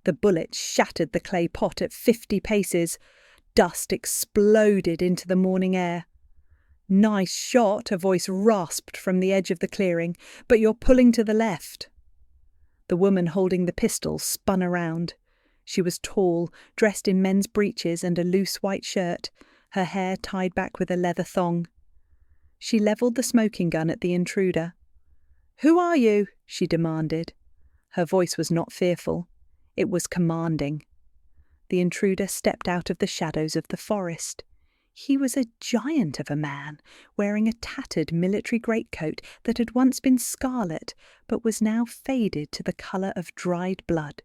The bullet shattered the clay pot at 50 paces. Dust exploded into the morning air. "Nice shot," a voice rasped from the edge of the clearing, "but you're pulling to the left." The woman holding the pistol spun around. She was tall, dressed in men's breeches and a loose white shirt, her hair tied back with a leather thong. She levelled the smoking gun at the intruder. "Who are you?" she demanded. Her voice was not fearful. It was commanding. The intruder stepped out of the shadows of the forest. He was a giant of a man, wearing a tattered military greatcoat that had once been scarlet, but was now faded to the colour of dried blood.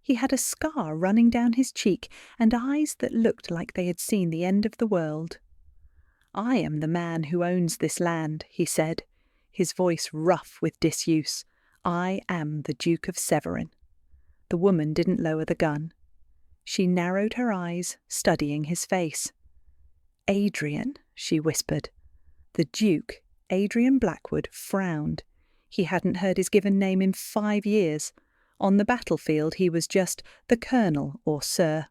He had a scar running down his cheek and eyes that looked like they had seen the end of the world. "I am the man who owns this land," he said, his voice rough with disuse. "I am the Duke of Severin." The woman didn't lower the gun. She narrowed her eyes, studying his face. "Adrian," she whispered. The Duke, Adrian Blackwood, frowned. He hadn't heard his given name in 5 years. On the battlefield he was just the Colonel or Sir.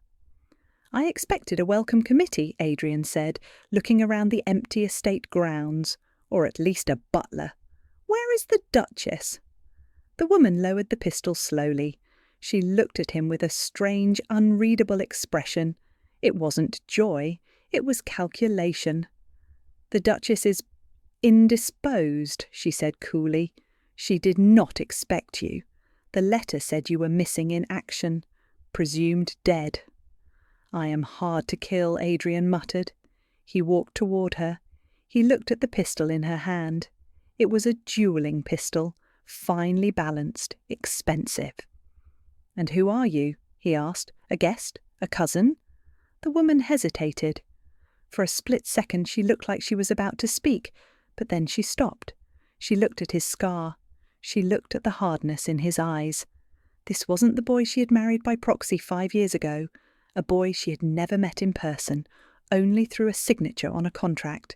"I expected a welcome committee," Adrian said, looking around the empty estate grounds, "or at least a butler. Where is the Duchess?" The woman lowered the pistol slowly. She looked at him with a strange, unreadable expression. It wasn't joy, it was calculation. "The Duchess is indisposed," she said coolly. "She did not expect you. The letter said you were missing in action, presumed dead." "I am hard to kill," Adrian muttered. He walked toward her. He looked at the pistol in her hand. It was a duelling pistol, finely balanced, expensive. "And who are you?" he asked. "A guest? A cousin?" The woman hesitated. For a split second she looked like she was about to speak, but then she stopped. She looked at his scar. She looked at the hardness in his eyes. This wasn't the boy she had married by proxy 5 years ago, a boy she had never met in person, only through a signature on a contract.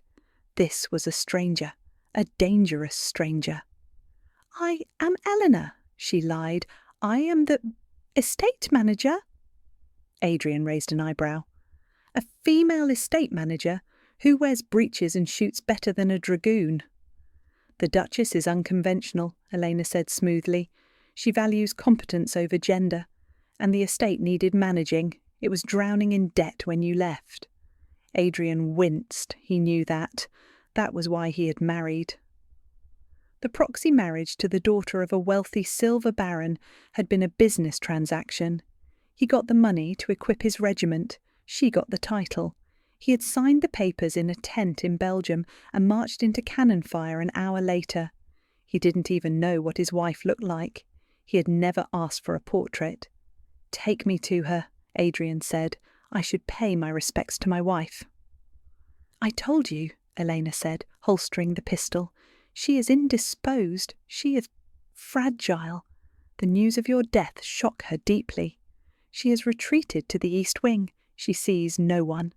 This was a stranger, a dangerous stranger. "I am Elena," she lied. "I am the estate manager." Adrian raised an eyebrow. "A female estate manager? Who wears breeches and shoots better than a dragoon?" "The Duchess is unconventional," Elena said smoothly. "She values competence over gender, and the estate needed managing. It was drowning in debt when you left." Adrian winced. He knew that. That was why he had married. The proxy marriage to the daughter of a wealthy silver baron had been a business transaction. He got the money to equip his regiment. She got the title. He had signed the papers in a tent in Belgium and marched into cannon fire an hour later. He didn't even know what his wife looked like. He had never asked for a portrait. "Take me to her," Adrian said. "I should pay my respects to my wife." "I told you," Elena said, holstering the pistol. "She is indisposed. She is fragile. The news of your death shook her deeply. She has retreated to the East Wing. She sees no one."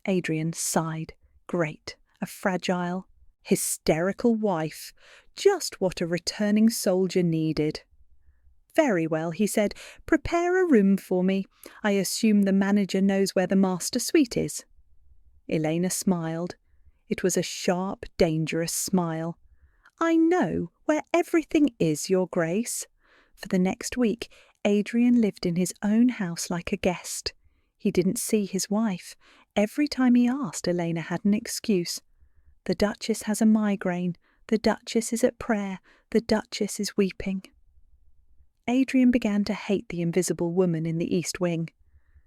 Adrian sighed. Great. A fragile, hysterical wife. Just what a returning soldier needed. "Very well," he said. "Prepare a room for me. I assume the manager knows where the master suite is." Elena smiled. It was a sharp, dangerous smile. "I know where everything is, Your Grace." For the next week, Adrian lived in his own house like a guest. He didn't see his wife. Every time he asked, Elena had an excuse. "The Duchess has a migraine. The Duchess is at prayer. The Duchess is weeping." Adrian began to hate the invisible woman in the East Wing.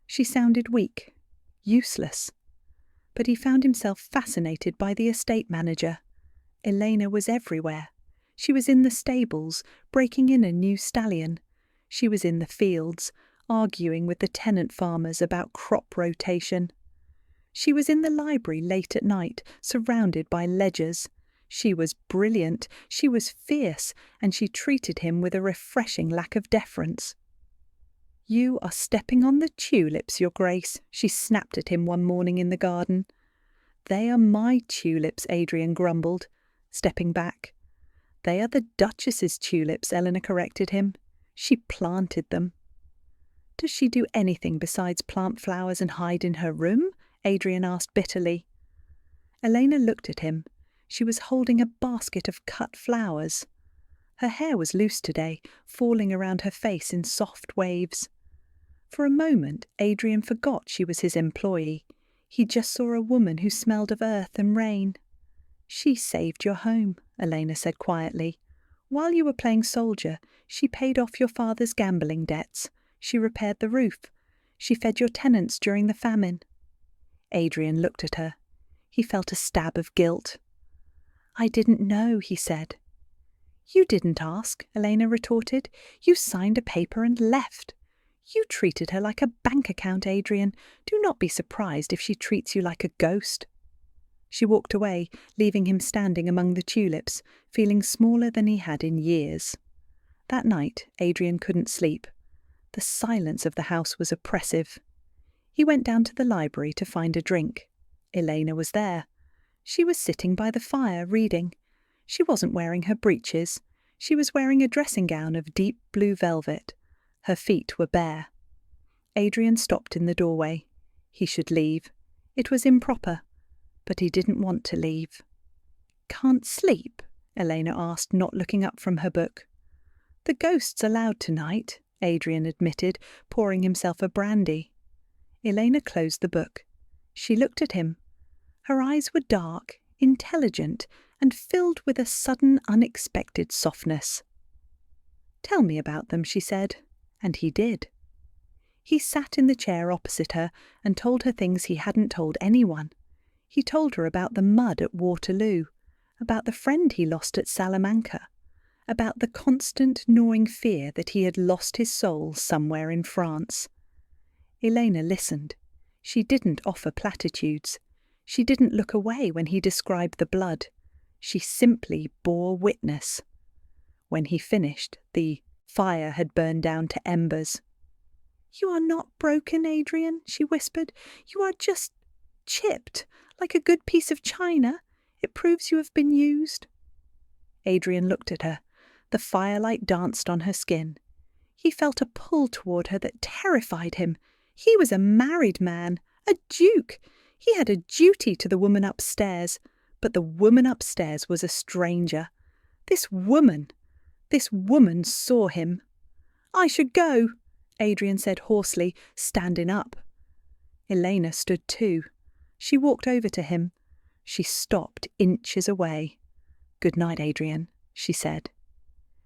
She sounded weak, useless. But he found himself fascinated by the estate manager. Elena was everywhere. She was in the stables, breaking in a new stallion. She was in the fields, arguing with the tenant farmers about crop rotation. She was in the library late at night, surrounded by ledgers. She was brilliant, she was fierce, and she treated him with a refreshing lack of deference. "You are stepping on the tulips, Your Grace," she snapped at him one morning in the garden. "They are my tulips," Adrian grumbled, stepping back. "They are the Duchess's tulips," Eleanor corrected him. "She planted them." Does she do anything besides plant flowers and hide in her room? Adrian asked bitterly. Elena looked at him. She was holding a basket of cut flowers. Her hair was loose today, falling around her face in soft waves. For a moment, Adrian forgot she was his employee. He just saw a woman who smelled of earth and rain. She saved your home, Elena said quietly. While you were playing soldier, she paid off your father's gambling debts. She repaired the roof. She fed your tenants during the famine. Adrian looked at her. He felt a stab of guilt. I didn't know, he said. You didn't ask, Elena retorted. You signed a paper and left. You treated her like a bank account, Adrian. Do not be surprised if she treats you like a ghost. She walked away, leaving him standing among the tulips, feeling smaller than he had in years. That night, Adrian couldn't sleep. The silence of the house was oppressive. He went down to the library to find a drink. Elena was there. She was sitting by the fire, reading. She wasn't wearing her breeches. She was wearing a dressing gown of deep blue velvet. Her feet were bare. Adrian stopped in the doorway. He should leave. It was improper. But he didn't want to leave. Can't sleep? Elena asked, not looking up from her book. The ghosts are loud tonight, Adrian admitted, pouring himself a brandy. Elena closed the book. She looked at him. Her eyes were dark, intelligent, and filled with a sudden, unexpected softness. Tell me about them, she said, and he did. He sat in the chair opposite her and told her things he hadn't told anyone. He told her about the mud at Waterloo, about the friend he lost at Salamanca, about the constant gnawing fear that he had lost his soul somewhere in France. Elena listened. She didn't offer platitudes. She didn't look away when he described the blood. She simply bore witness. When he finished, the fire had burned down to embers. You are not broken, Adrian, she whispered. You are just chipped, like a good piece of china. It proves you have been used. Adrian looked at her. The firelight danced on her skin. He felt a pull toward her that terrified him. He was a married man, a duke. He had a duty to the woman upstairs, but the woman upstairs was a stranger. This woman saw him. I should go, Adrian said hoarsely, standing up. Elena stood too. She walked over to him. She stopped inches away. Good night, Adrian, she said.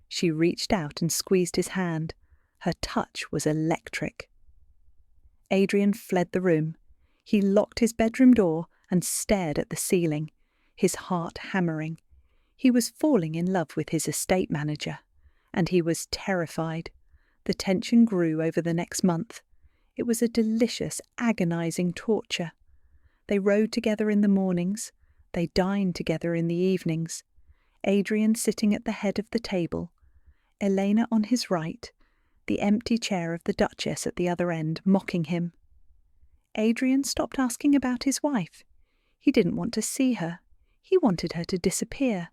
She reached out and squeezed his hand. Her touch was electric. Adrian fled the room. He locked his bedroom door and stared at the ceiling, his heart hammering. He was falling in love with his estate manager, and he was terrified. The tension grew over the next month. It was a delicious, agonizing torture. They rode together in the mornings. They dined together in the evenings. Adrian sitting at the head of the table, Elena on his right, the empty chair of the Duchess at the other end, mocking him. Adrian stopped asking about his wife. He didn't want to see her. He wanted her to disappear.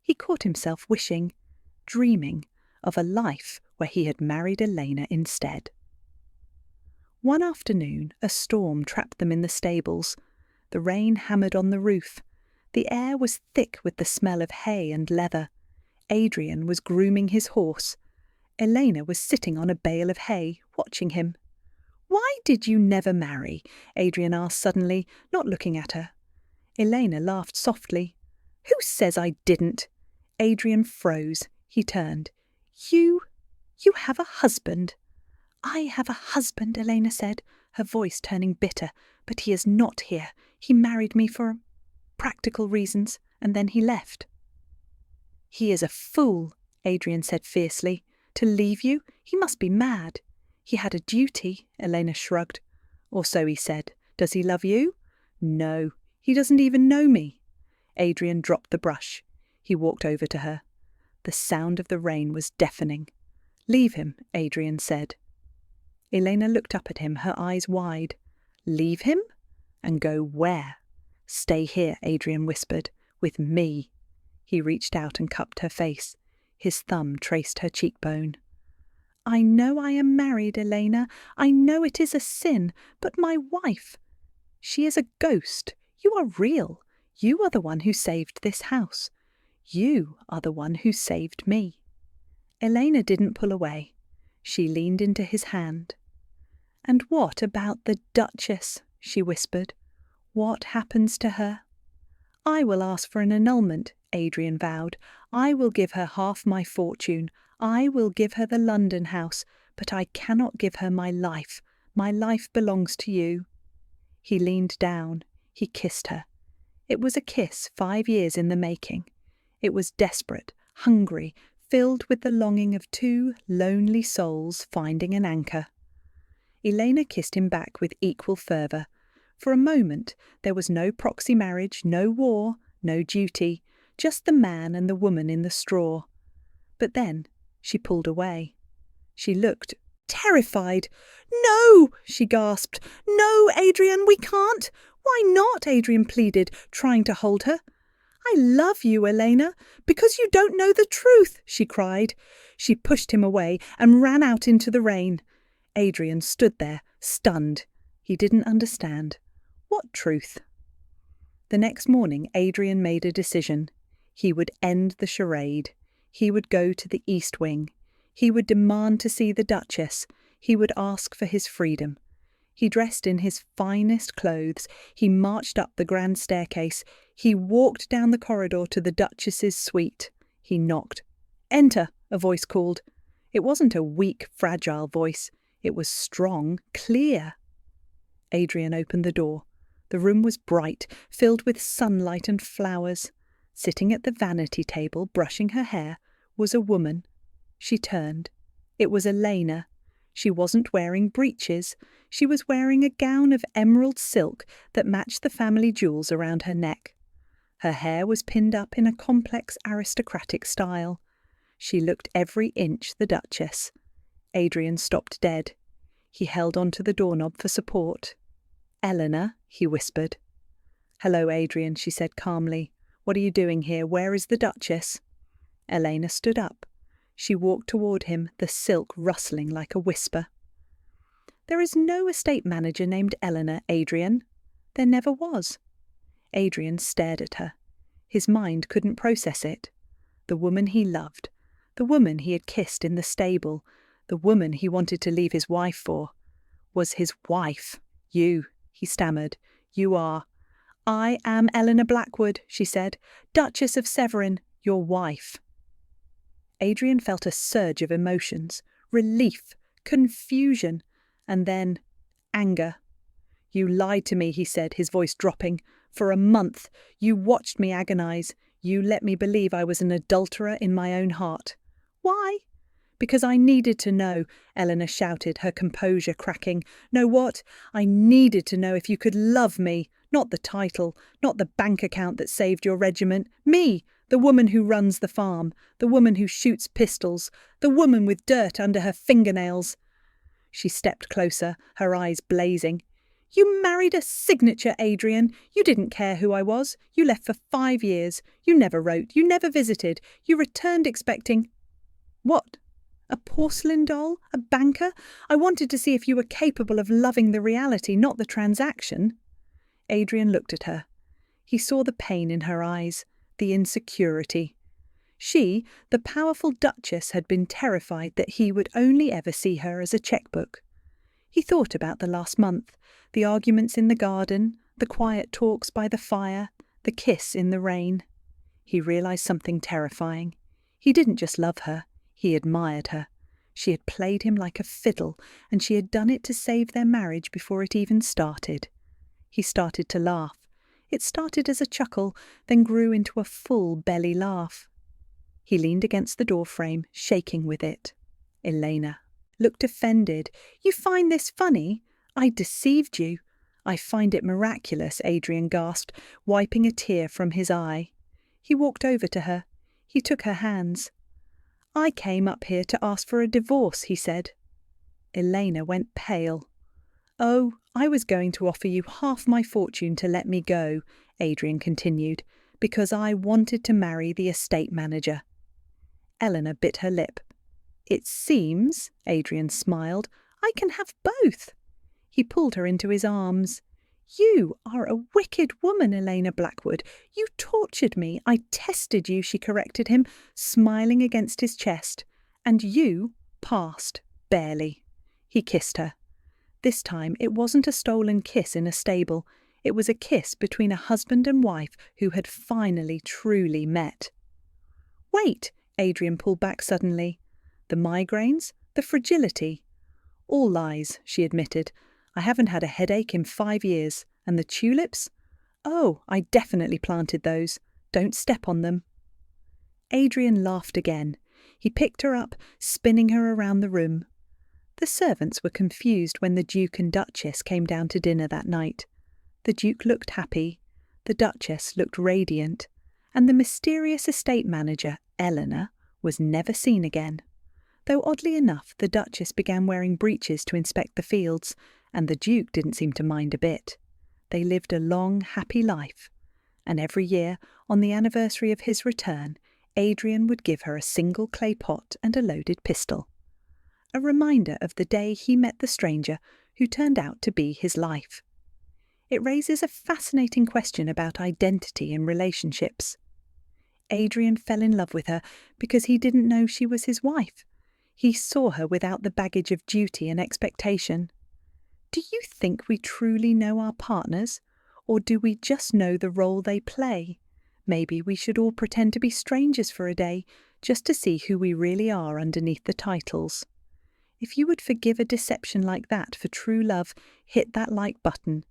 He caught himself wishing, dreaming, of a life where he had married Elena instead. One afternoon, a storm trapped them in the stables. The rain hammered on the roof. The air was thick with the smell of hay and leather. Adrian was grooming his horse. Elena was sitting on a bale of hay, watching him. Why did you never marry? Adrian asked suddenly, not looking at her. Elena laughed softly. Who says I didn't? Adrian froze. He turned. You have a husband. I have a husband, Elena said, her voice turning bitter, but he is not here. He married me for practical reasons, and then he left. He is a fool, Adrian said fiercely. To leave you? He must be mad. He had a duty, Elena shrugged. Or so he said. Does he love you? No, he doesn't even know me. Adrian dropped the brush. He walked over to her. The sound of the rain was deafening. Leave him, Adrian said. Elena looked up at him, her eyes wide. Leave him? And go where? Stay here, Adrian whispered. With me. He reached out and cupped her face. His thumb traced her cheekbone. I know I am married, Elena. I know it is a sin, but my wife, she is a ghost. You are real. You are the one who saved this house. You are the one who saved me." Elena didn't pull away. She leaned into his hand. "And what about the Duchess?" she whispered. "What happens to her?" "I will ask for an annulment," Adrian vowed. "I will give her half my fortune. I will give her the London house, but I cannot give her my life. My life belongs to you." He leaned down. He kissed her. It was a kiss 5 years in the making. It was desperate, hungry, filled with the longing of two lonely souls finding an anchor. Elena kissed him back with equal fervour. For a moment there was no proxy marriage, no war, no duty, just the man and the woman in the straw. But then she pulled away. She looked terrified. "No!" she gasped. "No, Adrian, we can't." "Why not?" Adrian pleaded, trying to hold her. "I love you, Elena, because you don't know the truth," she cried. She pushed him away and ran out into the rain. Adrian stood there, stunned. He didn't understand. What truth? The next morning, Adrian made a decision. He would end the charade. He would go to the East Wing. He would demand to see the Duchess. He would ask for his freedom. He dressed in his finest clothes. He marched up the grand staircase. He walked down the corridor to the Duchess's suite. He knocked. "Enter," a voice called. It wasn't a weak, fragile voice. It was strong, clear. Adrian opened the door. The room was bright, filled with sunlight and flowers. Sitting at the vanity table, brushing her hair, was a woman. She turned. It was Elena. She wasn't wearing breeches. She was wearing a gown of emerald silk that matched the family jewels around her neck. Her hair was pinned up in a complex aristocratic style. She looked every inch the Duchess. Adrian stopped dead. He held onto the doorknob for support. "Eleanor," he whispered. "Hello, Adrian," she said calmly. "What are you doing here? Where is the Duchess?" Elena stood up. She walked toward him, the silk rustling like a whisper. "There is no estate manager named Eleanor, Adrian. There never was." Adrian stared at her. His mind couldn't process it. The woman he loved, the woman he had kissed in the stable, the woman he wanted to leave his wife for, was his wife. "You," he stammered. "You are." "I am Eleanor Blackwood," she said, "Duchess of Severin, your wife." Adrian felt a surge of emotions, relief, confusion, and then anger. "You lied to me," he said, his voice dropping. "For a month. You watched me agonize. You let me believe I was an adulterer in my own heart." "Why?" "Because I needed to know," Eleanor shouted, her composure cracking. "Know what? I needed to know if you could love me. Not the title, not the bank account that saved your regiment. Me, the woman who runs the farm, the woman who shoots pistols, the woman with dirt under her fingernails." She stepped closer, her eyes blazing. "You married a signature, Adrian. You didn't care who I was. You left for 5 years. You never wrote. You never visited. You returned expecting—" "What? A porcelain doll? A banker? I wanted to see if you were capable of loving the reality, not the transaction." Adrian looked at her. He saw the pain in her eyes, the insecurity. She, the powerful Duchess, had been terrified that he would only ever see her as a checkbook. He thought about the last month, the arguments in the garden, the quiet talks by the fire, the kiss in the rain. He realized something terrifying. He didn't just love her, he admired her. She had played him like a fiddle, and she had done it to save their marriage before it even started. He started to laugh. It started as a chuckle, then grew into a full belly laugh. He leaned against the doorframe, shaking with it. Elena looked offended. "You find this funny? I deceived you." "I find it miraculous," Adrian gasped, wiping a tear from his eye. He walked over to her. He took her hands. "I came up here to ask for a divorce," he said. Elena went pale. "Oh, I was going to offer you half my fortune to let me go," Adrian continued, "because I wanted to marry the estate manager." Eleanor bit her lip. It seems, Adrian smiled, I can have both. He pulled her into his arms. You are a wicked woman, Elena Blackwood. You tortured me. I tested you, she corrected him, smiling against his chest. And you passed, barely. He kissed her. This time it wasn't a stolen kiss in a stable. It was a kiss between a husband and wife who had finally truly met. Wait, Adrian pulled back suddenly. The migraines? The fragility? All lies, she admitted. I haven't had a headache in 5 years. And the tulips? Oh, I definitely planted those. Don't step on them. Adrian laughed again. He picked her up, spinning her around the room. The servants were confused when the Duke and Duchess came down to dinner that night. The Duke looked happy, the Duchess looked radiant, and the mysterious estate manager, Eleanor, was never seen again. Though oddly enough, the Duchess began wearing breeches to inspect the fields, and the Duke didn't seem to mind a bit. They lived a long, happy life, and every year, on the anniversary of his return, Adrian would give her a single clay pot and a loaded pistol. A reminder of the day he met the stranger who turned out to be his life. It raises a fascinating question about identity in relationships. Adrian fell in love with her because he didn't know she was his wife. He saw her without the baggage of duty and expectation. Do you think we truly know our partners, or do we just know the role they play? Maybe we should all pretend to be strangers for a day, just to see who we really are underneath the titles. If you would forgive a deception like that for true love, hit that like button.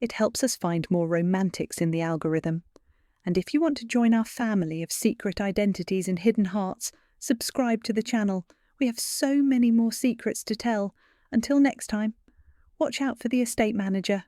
It helps us find more romantics in the algorithm. And if you want to join our family of secret identities and hidden hearts, subscribe to the channel. We have so many more secrets to tell. Until next time, watch out for the estate manager.